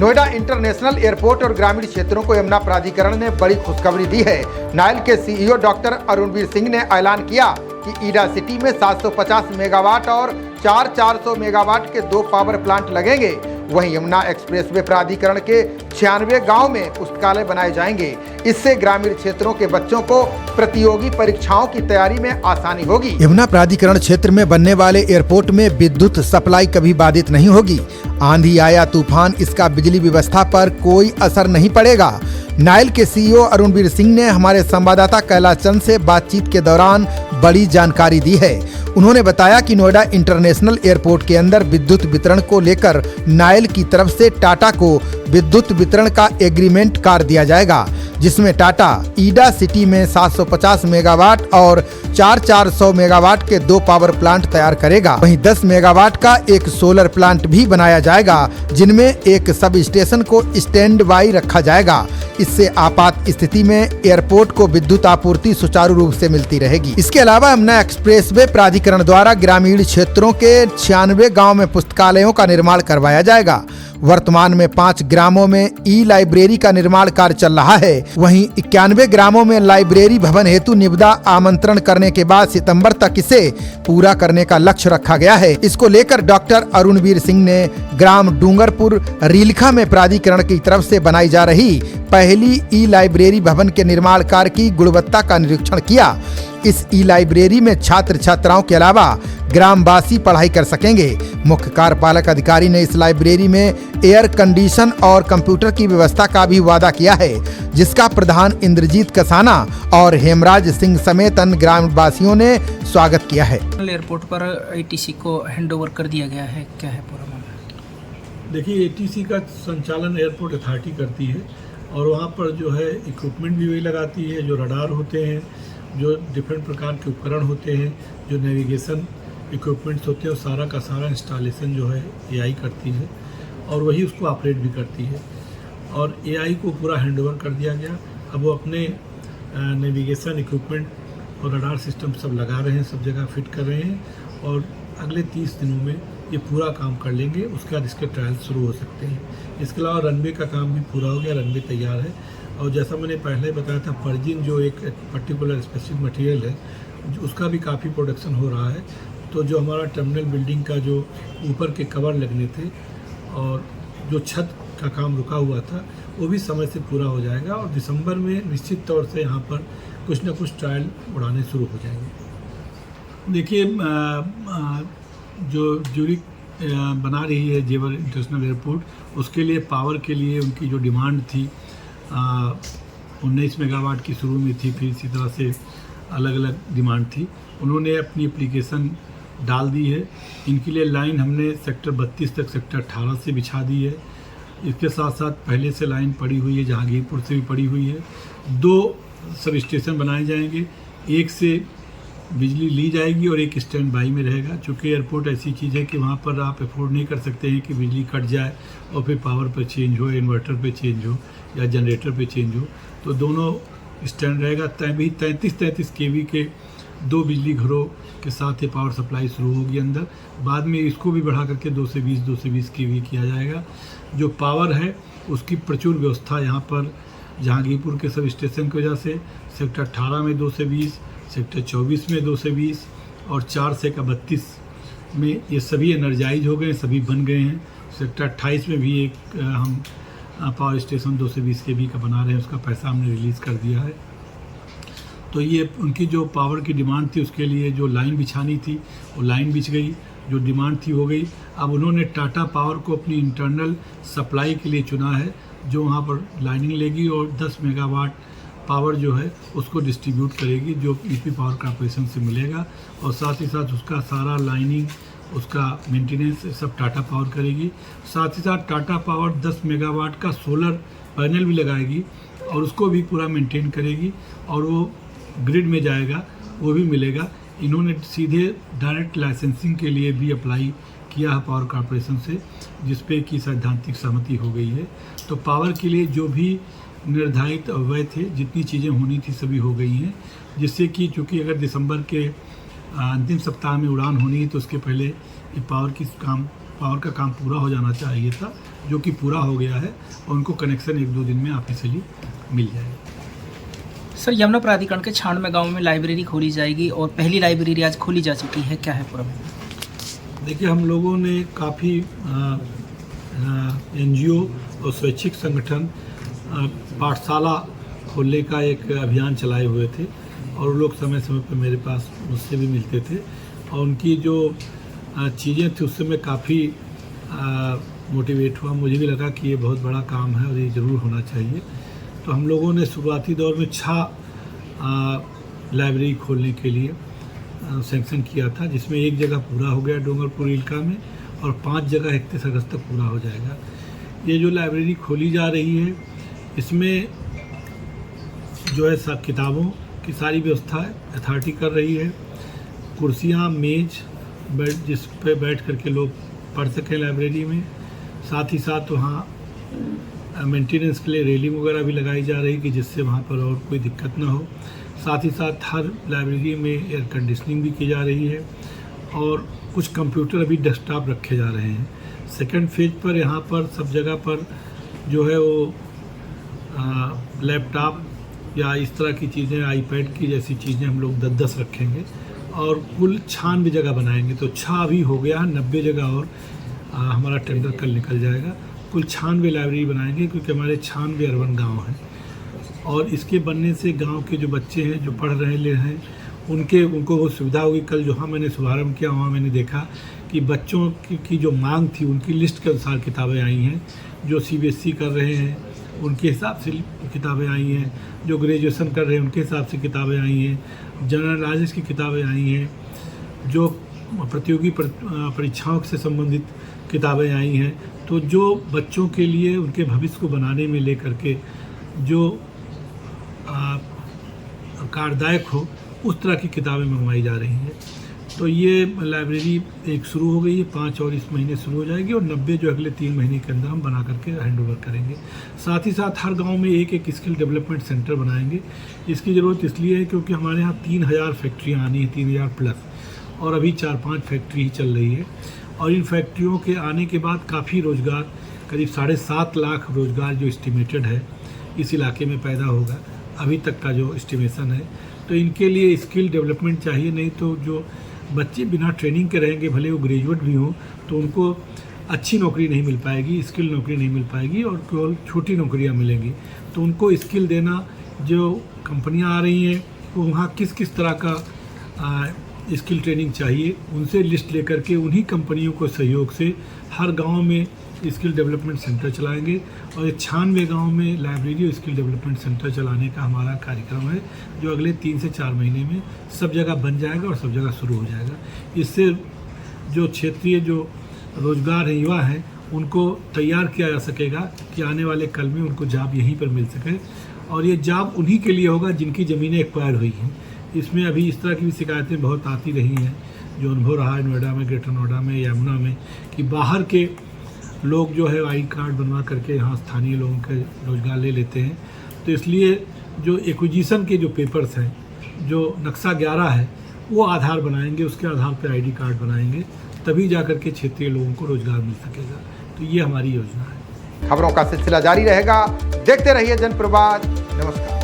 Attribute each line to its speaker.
Speaker 1: Noida international airport और ग्रामीण क्षेत्रों को यमुना प्राधिकरण ने बड़ी खुशखबरी दी है। नायल के सीईओ डॉक्टर अरुणवीर सिंह ने ऐलान किया कि ईडा सिटी में 750 मेगावाट और 400 मेगावाट के 2 पावर प्लांट लगेंगे। वहीं यमुना एक्सप्रेसवे प्राधिकरण के 96 गांव में पुस्तकालय बनाए जाएंगे। इससे ग्रामीण क्षेत्रों के बच्चों को प्रतियोगी परीक्षाओं की तैयारी में आसानी होगी। यमुना प्राधिकरण क्षेत्र में बनने वाले एयरपोर्ट में विद्युत सप्लाई कभी बाधित नहीं होगी। आंधी आया तूफान, इसका बिजली व्यवस्था पर कोई असर नहीं पड़ेगा। नायल के सीईओ अरुणवीर सिंह ने हमारे संवाददाता कैलाश चंद से बातचीत के दौरान बड़ी जानकारी दी है। उन्होंने बताया कि नोएडा इंटरनेशनल एयरपोर्ट के अंदर विद्युत वितरण को लेकर नायल की तरफ से टाटा को विद्युत वितरण का एग्रीमेंट कर दिया जाएगा, जिसमें टाटा ईडा सिटी में 750 मेगावाट और 400 मेगावाट के 2 पावर प्लांट तैयार करेगा। वहीं 10 मेगावाट का एक सोलर प्लांट भी बनाया जाएगा, जिनमें एक सब स्टेशन को स्टैंड बाई रखा जाएगा। इससे आपात स्थिति में एयरपोर्ट को विद्युत आपूर्ति सुचारू रूप से मिलती रहेगी। इसके अलावा यमुना एक्सप्रेसवे प्राधिकरण द्वारा ग्रामीण क्षेत्रों के 96 गाँव में पुस्तकालयों का निर्माण करवाया जाएगा। वर्तमान में 5 ग्रामों में ई लाइब्रेरी का निर्माण कार्य चल रहा है। वहीं 91 ग्रामों में लाइब्रेरी भवन हेतु निविदा आमंत्रण करने के बाद सितंबर तक इसे पूरा करने का लक्ष्य रखा गया है। इसको लेकर डॉक्टर अरुणवीर सिंह ने ग्राम डूंगरपुर रीलखा में प्राधिकरण की तरफ से बनाई जा रही पहली ई लाइब्रेरी भवन के निर्माण कार्य की गुणवत्ता का निरीक्षण किया। इस ई लाइब्रेरी में छात्र छात्राओं के अलावा ग्रामवासी पढ़ाई कर सकेंगे। मुख्य कार्यपालक अधिकारी ने इस लाइब्रेरी में एयर कंडीशन और कंप्यूटर की व्यवस्था का भी वादा किया है, जिसका प्रधान इंद्रजीत कसाना और हेमराज सिंह समेत अन्य ग्रामवासियों ने स्वागत किया है।
Speaker 2: एयरपोर्ट पर ATC को हैंडओवर कर दिया गया है, क्या है पूरा मामला?
Speaker 3: देखिए, ATC का संचालन एयरपोर्ट अथॉरिटी करती है और वहाँ पर जो है इक्विपमेंट भी वही लगाती है, जो रडार होते हैं, जो डिफरेंट प्रकार के उपकरण होते हैं, जो नेविगेशन इक्विपमेंट्स होते हैं, सारा का सारा इंस्टॉलेशन जो है AI करती है और वही उसको ऑपरेट भी करती है। और AI को पूरा हैंडओवर कर दिया गया। अब वो अपने नेविगेशन इक्विपमेंट और रडार सिस्टम सब लगा रहे हैं, सब जगह फिट कर रहे हैं और अगले 30 दिनों में ये पूरा काम कर लेंगे। उसके बाद इसके ट्रायल शुरू हो सकते हैं। इसके अलावा रनवे का काम भी पूरा हो गया, रनवे तैयार है। और जैसा मैंने पहले बताया था, पर्जिन जो एक पर्टिकुलर स्पेसिफिक मटेरियल है, उसका भी काफ़ी प्रोडक्शन हो रहा है। तो जो हमारा टर्मिनल बिल्डिंग का जो ऊपर के कवर लगने थे और जो छत का काम रुका हुआ था, वो भी समय से पूरा हो जाएगा और दिसंबर में निश्चित तौर से यहाँ पर कुछ ना कुछ ट्रायल उड़ाने शुरू हो जाएंगे। देखिए, जो ज्यूरिक बना रही है जेवर इंटरनेशनल एयरपोर्ट, उसके लिए पावर के लिए उनकी जो डिमांड थी 19 मेगावाट की शुरू में थी, फिर इसी तरह से अलग अलग डिमांड थी। उन्होंने अपनी एप्लीकेशन डाल दी है। इनके लिए लाइन हमने सेक्टर 32 तक सेक्टर 18 से बिछा दी है। इसके साथ साथ पहले से लाइन पड़ी हुई है, जहांगीरपुर से भी पड़ी हुई है। 2 सब स्टेशन बनाए जाएंगे, एक से बिजली ली जाएगी और एक स्टैंड बाई में रहेगा। चूँकि एयरपोर्ट ऐसी चीज़ है कि वहाँ पर आप अफोर्ड नहीं कर सकते हैं कि बिजली कट जाए और फिर पावर पर चेंज हो, इन्वर्टर पे चेंज हो या जनरेटर पे चेंज हो। तो दोनों स्टैंड रहेगा। 33 kV के 2 बिजली घरों के साथ ये पावर सप्लाई शुरू होगी अंदर। बाद में इसको भी बढ़ा करके 2 से 20 kV किया जाएगा। जो पावर है उसकी प्रचुर व्यवस्था यहाँ पर जहांगीरपुर के सब स्टेशन की वजह से सेक्टर 18 में 2 से 20, सेक्टर 24 में 2 से 20 और 4 से 32 में ये सभी एनर्जाइज हो गए, सभी बन गए हैं। सेक्टर 28 में भी एक हम पावर स्टेशन 2 से 20 kV का बना रहे हैं, उसका पैसा हमने रिलीज़ कर दिया है। तो ये उनकी जो पावर की डिमांड थी, उसके लिए जो लाइन बिछानी थी वो लाइन बिछ गई, जो डिमांड थी हो गई। अब उन्होंने टाटा पावर को अपनी इंटरनल सप्लाई के लिए चुना है, जो वहाँ पर लाइनिंग लेगी और 10 मेगावाट पावर जो है उसको डिस्ट्रीब्यूट करेगी, जो यूपी पावर कॉर्पोरेशन से मिलेगा। और साथ ही साथ उसका सारा लाइनिंग, उसका मेंटेनेंस सब टाटा पावर करेगी। साथ ही साथ टाटा पावर 10 मेगावाट का सोलर पैनल भी लगाएगी और उसको भी पूरा मेंटेन करेगी और वो ग्रिड में जाएगा, वो भी मिलेगा। इन्होंने सीधे डायरेक्ट लाइसेंसिंग के लिए भी अप्लाई किया है पावर कॉर्पोरेशन से, जिस पे कि सैद्धांतिक सहमति हो गई है। तो पावर के लिए जो भी निर्धारित अव्यय थे, जितनी चीज़ें होनी थी सभी हो गई हैं, जिससे कि चूँकि अगर दिसंबर के अंतिम सप्ताह में उड़ान होनी है तो उसके पहले ये पावर का काम पूरा हो जाना चाहिए था। जो कि पूरा हो गया है और उनको कनेक्शन 1-2 दिन में ऑफिशियली मिल जाएगा।
Speaker 2: सर, यमुना प्राधिकरण के 96 गाँव में लाइब्रेरी खोली जाएगी और पहली लाइब्रेरी आज खोली जा चुकी है, क्या है पूरा मामला?
Speaker 3: देखिए, हम लोगों ने काफ़ी NGO और स्वैच्छिक संगठन पाठशाला खोलने का एक अभियान चलाए हुए थे और लोग समय समय पर मेरे पास मुझसे भी मिलते थे और उनकी जो चीज़ें थी उससे मैं काफ़ी मोटिवेट हुआ। मुझे भी लगा कि ये बहुत बड़ा काम है और ये ज़रूर होना चाहिए। तो हम लोगों ने शुरुआती दौर में 6 लाइब्रेरी खोलने के लिए सैंक्शन किया था, जिसमें एक जगह पूरा हो गया डोंगरपुर इलाका में और 5 जगह 31 अगस्त तक पूरा हो जाएगा। ये जो लाइब्रेरी खोली जा रही है इसमें जो है सब किताबों की सारी व्यवस्था अथॉरिटी कर रही है। कुर्सियाँ, मेज, बेड जिस पे बैठ करके लोग पढ़ सकें लाइब्रेरी में। साथ ही साथ वहाँ मेंटेनेंस के लिए रेलिंग वगैरह भी लगाई जा रही कि जिससे वहाँ पर और कोई दिक्कत ना हो। साथ ही साथ हर लाइब्रेरी में एयर कंडीशनिंग भी की जा रही है और कुछ कंप्यूटर अभी डेस्कटॉप रखे जा रहे हैं। सेकंड फेज पर यहाँ पर सब जगह पर जो है वो लैपटॉप या इस तरह की चीज़ें, आईपैड की जैसी चीज़ें हम लोग 10-10 रखेंगे और कुल 96 जगह बनाएंगे। तो 6 अभी हो गया, 90 जगह और हमारा टेंडर कल निकल जाएगा। कुल 96 लाइब्रेरी बनाएंगे क्योंकि हमारे 96 अर्बन गांव हैं और इसके बनने से गांव के जो बच्चे हैं जो पढ़ रहे हैं उनको वो सुविधा होगी। कल जहाँ मैंने शुभारम्भ किया वहाँ मैंने देखा कि बच्चों की जो मांग थी उनकी लिस्ट के अनुसार किताबें आई हैं। जो CBSE कर रहे हैं उनके हिसाब से किताबें आई हैं, जो ग्रेजुएशन कर रहे हैं उनके हिसाब से किताबें आई हैं, जनरल नॉलेज की किताबें आई हैं, जो प्रतियोगी परीक्षाओं से संबंधित किताबें आई हैं। तो जो बच्चों के लिए उनके भविष्य को बनाने में लेकर के जो कार्यदायक हो उस तरह की किताबें मंगवाई जा रही हैं। तो ये लाइब्रेरी एक शुरू हो गई है, 5 और इस महीने शुरू हो जाएगी और 90 जो अगले 3 महीने के अंदर हम बना करके हैंड ओवर करेंगे। साथ ही साथ हर गांव में एक स्किल डेवलपमेंट सेंटर बनाएंगे। इसकी ज़रूरत इसलिए है क्योंकि हमारे यहाँ 3000 फैक्ट्रियाँ आनी है, 3000 प्लस, और अभी 4-5 फैक्ट्री ही चल रही है और इन फैक्ट्रियों के आने के बाद काफ़ी रोज़गार, करीब 7.5 लाख रोज़गार जो एस्टिमेटेड है इस इलाके में पैदा होगा अभी तक का जो एस्टिमेशन है। तो इनके लिए स्किल डेवलपमेंट चाहिए, नहीं तो जो बच्चे बिना ट्रेनिंग के रहेंगे, भले वो ग्रेजुएट भी हों, तो उनको अच्छी नौकरी नहीं मिल पाएगी, स्किल नौकरी नहीं मिल पाएगी और केवल छोटी नौकरियां मिलेंगी। तो उनको स्किल देना, जो कंपनियां आ रही हैं वो वहाँ किस किस तरह का स्किल ट्रेनिंग चाहिए उनसे लिस्ट लेकर के उन्हीं कंपनियों को सहयोग से हर गांव में स्किल डेवलपमेंट सेंटर चलाएंगे और ये 96 गाँव में लाइब्रेरी और स्किल डेवलपमेंट सेंटर चलाने का हमारा कार्यक्रम है, जो अगले 3 से 4 महीने में सब जगह बन जाएगा और सब जगह शुरू हो जाएगा। इससे जो क्षेत्रीय जो रोजगार है, युवा हैं, उनको तैयार किया जा सकेगा कि आने वाले कल में उनको जॉब यहीं पर मिल सके और ये जॉब उन्हीं के लिए होगा जिनकी ज़मीनें एक्वायर हुई हैं। इसमें अभी इस तरह की भी शिकायतें बहुत आती रही हैं, जो अनुभव रहा है नोएडा में, ग्रेटर नोएडा में, यमुना में, कि बाहर के लोग जो है आई कार्ड बनवा करके यहाँ स्थानीय लोगों के रोज़गार ले लेते हैं। तो इसलिए जो एक्विजिशन के जो पेपर्स हैं, जो नक्शा 11 है, वो आधार बनाएंगे, उसके आधार पर ID कार्ड बनाएंगे, तभी जा कर के क्षेत्रीय लोगों को रोज़गार मिल सकेगा। तो ये हमारी योजना है।
Speaker 1: खबरों का सिलसिला जारी रहेगा, देखते रहिए जनप्रवाद। नमस्कार।